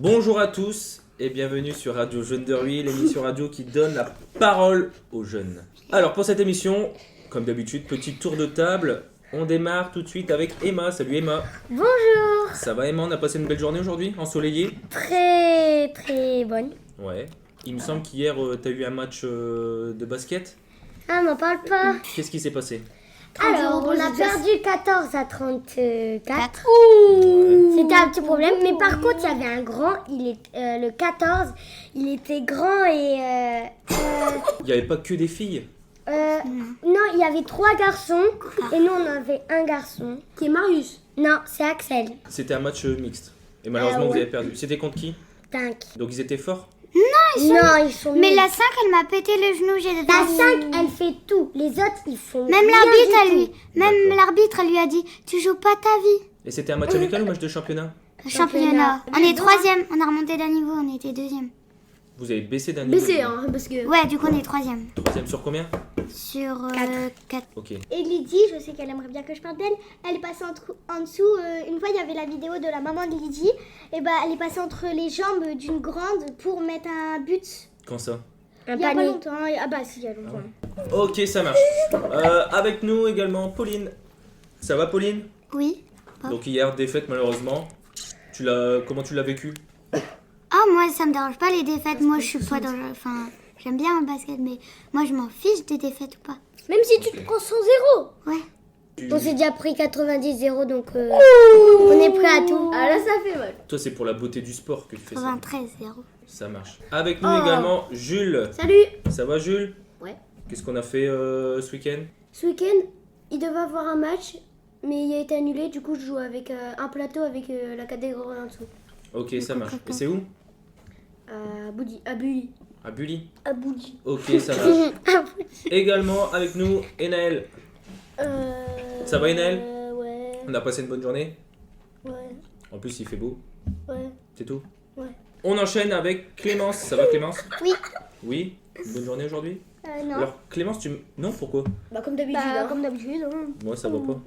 Bonjour à tous et bienvenue sur Radio Jeune de Ruy, l'émission radio qui donne la parole aux jeunes. Alors pour cette émission, comme d'habitude, petit tour de table. On démarre tout de suite avec Emma. Salut Emma. Bonjour. Ça va Emma, on a passé une belle journée aujourd'hui, ensoleillée? Très bonne. Ouais. Il me semble qu'hier t'as eu un match de basket. Ah, m'en parle pas. Qu'est-ce qui s'est passé? Alors, on a perdu 14 à 34. Ouais. C'était un petit problème, mais par contre, il y avait un grand, le 14, il était grand et... Il n'y avait pas que des filles. non, il y avait 3 garçons et nous, on avait un garçon. Qui est Marius? Non, c'est Axel. C'était un match mixte. Et malheureusement, ouais. vous avez perdu. C'était contre qui? Tank. Donc ils étaient forts? Non, ils sont Mais nuls. la 5, elle m'a pété le genou, j'ai La 5, elle fait tout. Les autres, ils font Même rien l'arbitre, du tout. D'accord. l'arbitre, elle lui a dit, tu joues pas ta vie. Et c'était un match amical ou match de championnat? Championnat. On est 3e, on a remonté d'un niveau, on était 2e. Vous avez baissé d'un niveau? BC, hein, parce que... Ouais, du coup, on est 3e. Troisième sur combien? Sur 4. Ok. Et Lydie, je sais qu'elle aimerait bien que je parle d'elle, elle est passée en dessous, une fois il y avait la vidéo de la maman de Lydie, et bah elle est passée entre les jambes d'une grande pour mettre un but. Quand ça? Un Il y a pas panier. longtemps, ah bah si, il y a longtemps. Ok, ça marche. Avec nous également Pauline. Ça va Pauline? Oui. Donc hier, défaite malheureusement. Comment tu l'as vécu? Ah, moi, ça me dérange pas les défaites. Moi, je suis pas dans le... Enfin, j'aime bien le basket, mais moi, je m'en fiche des défaites ou pas. Même si tu te prends 100-0. Ouais. On s'est déjà pris 90-0, donc on est prêt à tout. Ah là, ça fait mal. Toi, c'est pour la beauté du sport que tu fais ça. 93-0. Ça marche. Avec nous également Jules. Salut. Ça va Jules? Ouais. Qu'est-ce qu'on a fait ce week-end? Ce week-end, il devait avoir un match, mais il a été annulé. Du coup, je joue avec un plateau avec la catégorie en dessous. Ok, ça marche. Et c'est où? À Bully. À Bully. À Bully. Ok, ça marche. Également avec nous Enaël. Ça va, Enaël? Ouais. On a passé une bonne journée. Ouais. En plus, il fait beau. Ouais. C'est tout? Ouais. On enchaîne avec Clémence. Ça va Clémence? Oui. Oui? Une bonne journée aujourd'hui? Non. Alors Clémence, non, pourquoi? Bah, comme d'habitude. Bah, hein. comme d'habitude. Hein. Moi ça va pas.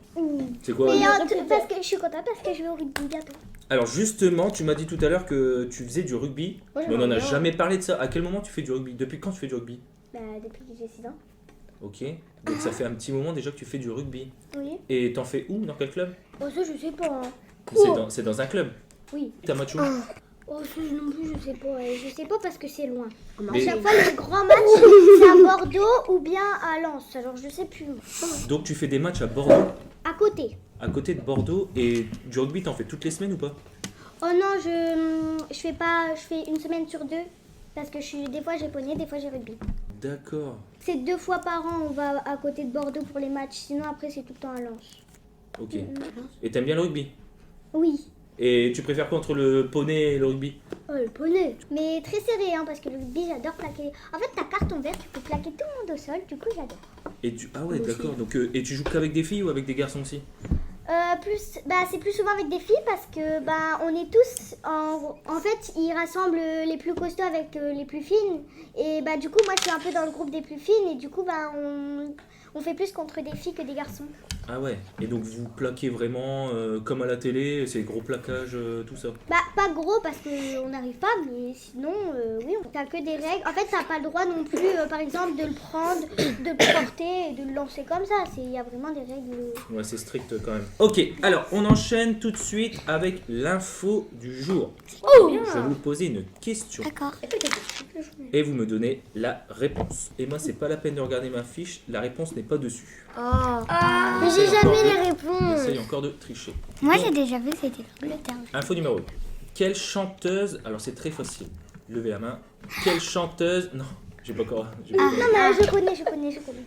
C'est quoi? Mais parce que je suis contente parce que je vais au rugby bientôt. Alors justement, tu m'as dit tout à l'heure que tu faisais du rugby, Ouais, mais on n'en a j'aimerais jamais parlé de ça. À quel moment tu fais du rugby? Depuis quand tu fais du rugby? Bah, depuis que j'ai 6 ans. Ok, donc ça fait un petit moment déjà que tu fais du rugby. Oui. Et t'en fais où? Dans quel club? Oh, ça, je sais pas. Hein. C'est dans un club? Oui. T'as match où? Oh, ça non plus, je sais pas. Et je sais pas parce que c'est loin. À Mais- chaque fois, les grands matchs, c'est à Bordeaux ou bien à Lens. Alors, je sais plus. Donc tu fais des matchs à Bordeaux, À côté. à côté de Bordeaux, et du rugby t'en fais toutes les semaines ou pas? Oh non, je fais pas, je fais une semaine sur 2 parce que des fois j'ai poney, des fois j'ai rugby. D'accord, C'est 2 fois par an, on va à côté de Bordeaux pour les matchs. Sinon après c'est tout le temps à Lens. ok. Et t'aimes bien le rugby? Oui, Et tu préfères quoi entre le poney et le rugby? Oh, le poney. mais très serré hein, parce que le rugby j'adore plaquer. En fait ta carton vert, tu peux plaquer tout le monde au sol. Du coup j'adore. Ah ouais, d'accord. Donc et tu joues qu'avec des filles ou avec des garçons aussi? C'est plus souvent avec des filles parce que on est tous en fait ils rassemblent les plus costauds avec les plus fines et du coup moi je suis un peu dans le groupe des plus fines et du coup on fait plus contre des filles que des garçons. Ah ouais. Et donc vous plaquez vraiment comme à la télé, c'est gros plaquage, tout ça. Pas gros parce qu'on n'arrive pas, mais sinon, oui, t'as que des règles. En fait, t'as pas le droit non plus, par exemple, de le prendre, de le porter et de le lancer comme ça. Il y a vraiment des règles. Ouais, c'est strict quand même. Ok, alors on enchaîne tout de suite avec l'info du jour. Je vais vous poser une question D'accord. et vous me donnez la réponse. Et moi, c'est pas la peine de regarder ma fiche, la réponse n'est pas dessus. Mais j'ai jamais les réponses. J'essaye encore de tricher. Moi, j'ai déjà vu, c'était l'Angleterre. Info numéro 1. Quelle chanteuse, alors c'est très facile, levez la main. Quelle chanteuse, non, j'ai pas encore. Non, mais je connais.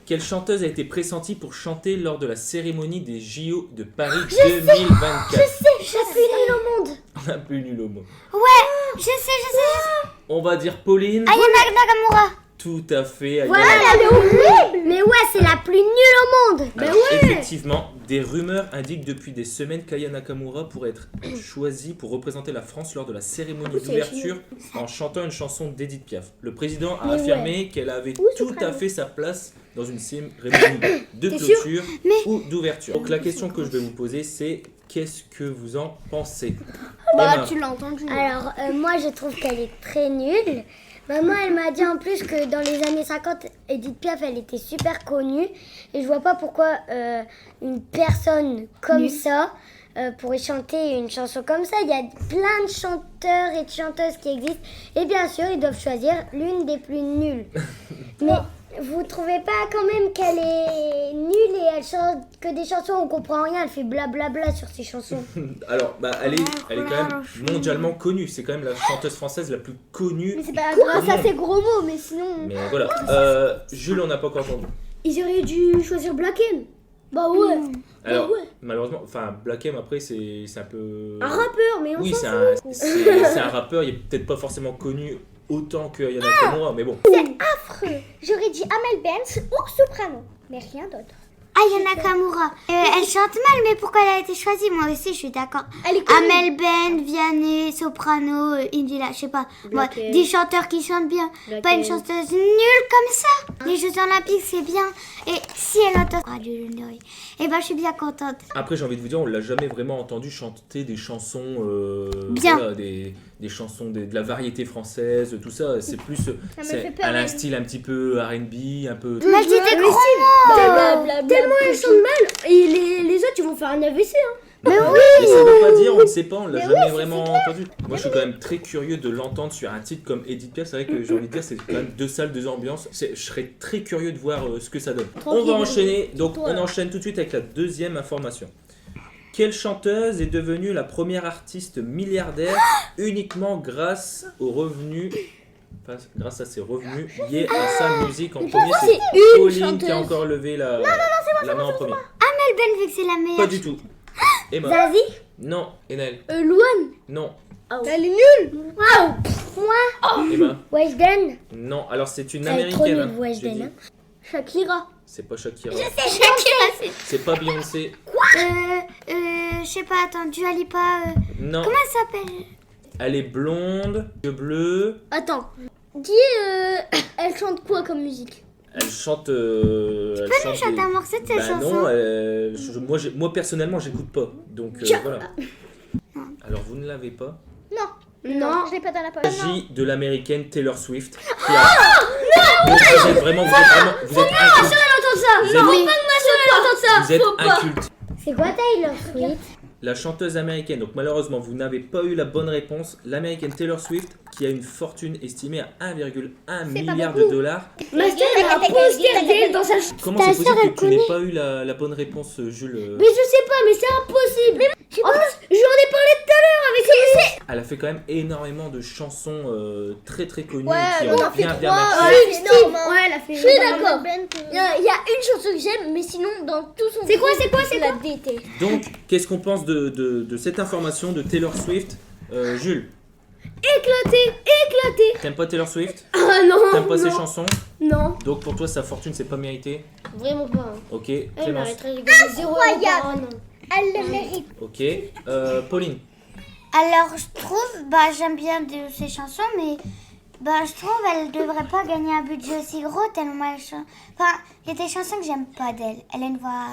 Quelle chanteuse a été pressentie pour chanter lors de la cérémonie des JO de Paris 2024? Je suis plus nulle au monde. On a plus nul au mot. Ouais, je sais. On va dire Pauline. Aya Nakamura. Tout à fait. Voilà, elle est horrible. Mais ouais, c'est la plus nulle au monde. Alors, effectivement, des rumeurs indiquent depuis des semaines qu'Aya Nakamura pourrait être choisie pour représenter la France lors de la cérémonie d'ouverture en chantant une chanson d'Edith Piaf. Le président a affirmé qu'elle avait tout à fait sa place dans une cérémonie de clôture ou d'ouverture. Donc la question que je vais vous poser, c'est qu'est-ce que vous en pensez? Bah, Emma. tu l'as entendu. Alors, moi, je trouve qu'elle est très nulle. Maman, elle m'a dit en plus que dans les années 50, Edith Piaf, elle était super connue. Et je vois pas pourquoi une personne comme ça pourrait chanter une chanson comme ça. Il y a plein de chanteurs et de chanteuses qui existent. Et bien sûr, ils doivent choisir l'une des plus nulles. Mais vous trouvez pas quand même qu'elle est nulle et elle chante que des chansons, on comprend rien, elle fait blablabla sur ses chansons. Alors, bah, elle est quand même mondialement connue. C'est quand même la chanteuse française la plus connue. Mais c'est pas grâce à ces gros mots, mais sinon. Mais voilà. Jules, on n'a pas encore entendu. Ils auraient dû choisir Black M. Bah ouais. Alors, malheureusement, enfin, Black M, après, c'est un peu... Un rappeur, mais on Oui, s'en fout. c'est un rappeur, il est peut-être pas forcément connu autant que Yana Nakamura, mais bon. Affreux. J'aurais dit Amel Bent ou Soprano, mais rien d'autre. Yana Nakamura. Elle chante mal, mais pourquoi elle a été choisie? Moi aussi, je suis d'accord. Elle est connue. Amel Bent, Vianney, Soprano, Indila, je sais pas. Moi, Black des chanteurs qui chantent bien. Black Pas une M. chanteuse nulle comme ça. Les Jeux Olympiques, c'est bien. Et si elle entend Radio Juniori, eh ben, je suis bien contente. Après, j'ai envie de vous dire, on l'a jamais vraiment entendu chanter des chansons... Bien. Voilà, des chansons de la variété française, tout ça. C'est plus... me fait peur, Elle a un elle. style un petit peu R&B, un peu... Mais elle dit des gros mots. Tellement elle chante mal, et les autres ils vont faire un AVC. Hein. Mais ça veut pas dire, on ne sait pas, on l'a jamais vraiment entendu. Moi, je suis quand même très curieux de l'entendre sur un titre comme Edith Piaf. C'est vrai que j'ai envie de dire, c'est quand même deux salles, deux ambiances. Je serais très curieux de voir ce que ça donne. On va enchaîner, donc on enchaîne tout de suite avec la deuxième information. Quelle chanteuse est devenue la première artiste milliardaire uniquement grâce aux revenus, grâce à ses revenus liés à sa musique en premier? C'est Pauline qui a encore levé la main en premier. Amel Bent, vu que c'est la meilleure. Pas du tout. Emma. Zazie? Non. Enel. Luan. Non. Elle est nulle. Emma. Weshden? Non. Alors c'est une Elle est trop américaine. nulle, hein, Weshden, j'ai dit. hein. Shakira. C'est pas Shakira. C'est Shakira. C'est pas Beyoncé. Je sais pas, attends, Dua Lipa. Non. Comment elle s'appelle? Elle est blonde, yeux bleus. Attends. Dis, elle chante quoi comme musique? Elle chante. Tu peux nous chanter un morceau de cette Bah chanson? non. Moi personnellement, j'écoute pas. Donc voilà. Alors vous ne l'avez pas. Non. Je l'ai pas dans la Il poche. s'agit de l'américaine Taylor Swift. Donc, vous êtes vraiment. Vous êtes inculte. Vous êtes inculte. C'est quoi Taylor Swift? La chanteuse américaine, donc malheureusement vous n'avez pas eu la bonne réponse. L'américaine Taylor Swift qui a une fortune estimée à 1,1 milliard de dollars. Master, elle a un poster d'elle dans sa chambre. Comment c'est possible que tu n'aies pas eu la bonne réponse, Jules? Mais je sais pas, mais c'est impossible. En plus, j'en ai parlé tout à l'heure avec elle. Elle a fait quand même énormément de chansons très très connues Ouais, qui elle en ont a fait bien trois. marché. C'est énorme, hein. Ouais, elle a fait. Je suis d'accord. Il Il y a une chanson que j'aime, mais sinon, dans tout son. C'est quoi, truc, c'est quoi, je c'est la déteste. Donc, qu'est-ce qu'on pense de cette information de Taylor Swift? Jules, Éclaté. t'aimes pas Taylor Swift? Ah non. T'aimes pas ses non. chansons? Non. Donc pour toi sa fortune c'est pas mérité? Vraiment pas. hein. Ok, Elle Clémence. m'arrêterait de gagner 0 € par an. non. Elle le mérite. Ok, Pauline. Alors, je trouve, bah, j'aime bien de ses chansons, mais bah, je trouve elle devrait pas gagner un budget aussi gros tellement elle chante. Enfin, il y a des chansons que j'aime pas d'elle. Elle a une voix.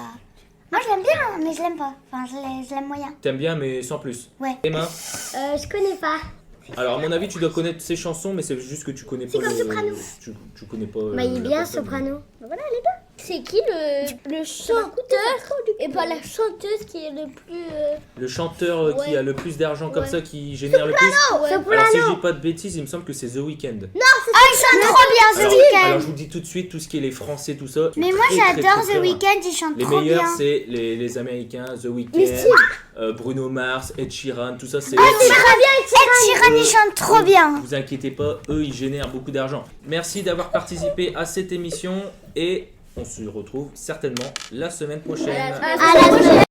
Moi, je l'aime bien, hein, mais je l'aime pas. Enfin, je l'aime moyen. T'aimes bien mais sans plus. Ouais. Emma. Je connais pas. Alors à mon avis tu dois connaître ses chansons mais c'est juste que tu connais pas comme Soprano. tu connais pas. Bah, il est la bien, personne. Soprano. C'est qui le chanteur et pas la chanteuse qui est le plus. Le chanteur qui Ouais. a le plus d'argent comme Ouais. ça qui génère le plus. Ouais. Alors si je dis pas de bêtises il me semble que c'est The Weeknd. Oh, il chante trop bien Alors, The Weeknd. alors je vous dis tout de suite tout ce qui est les français tout ça. Mais moi, Très, très, j'adore très, The très loin. Weeknd, il chante Les trop meilleurs bien. c'est les américains, The Weeknd, Bruno Mars, Ed Sheeran, tout ça c'est. Ed Sheeran, il chante trop bien. Vous inquiétez pas, eux ils génèrent beaucoup d'argent. Merci d'avoir participé à cette émission et on se retrouve certainement la semaine prochaine. À la prochaine.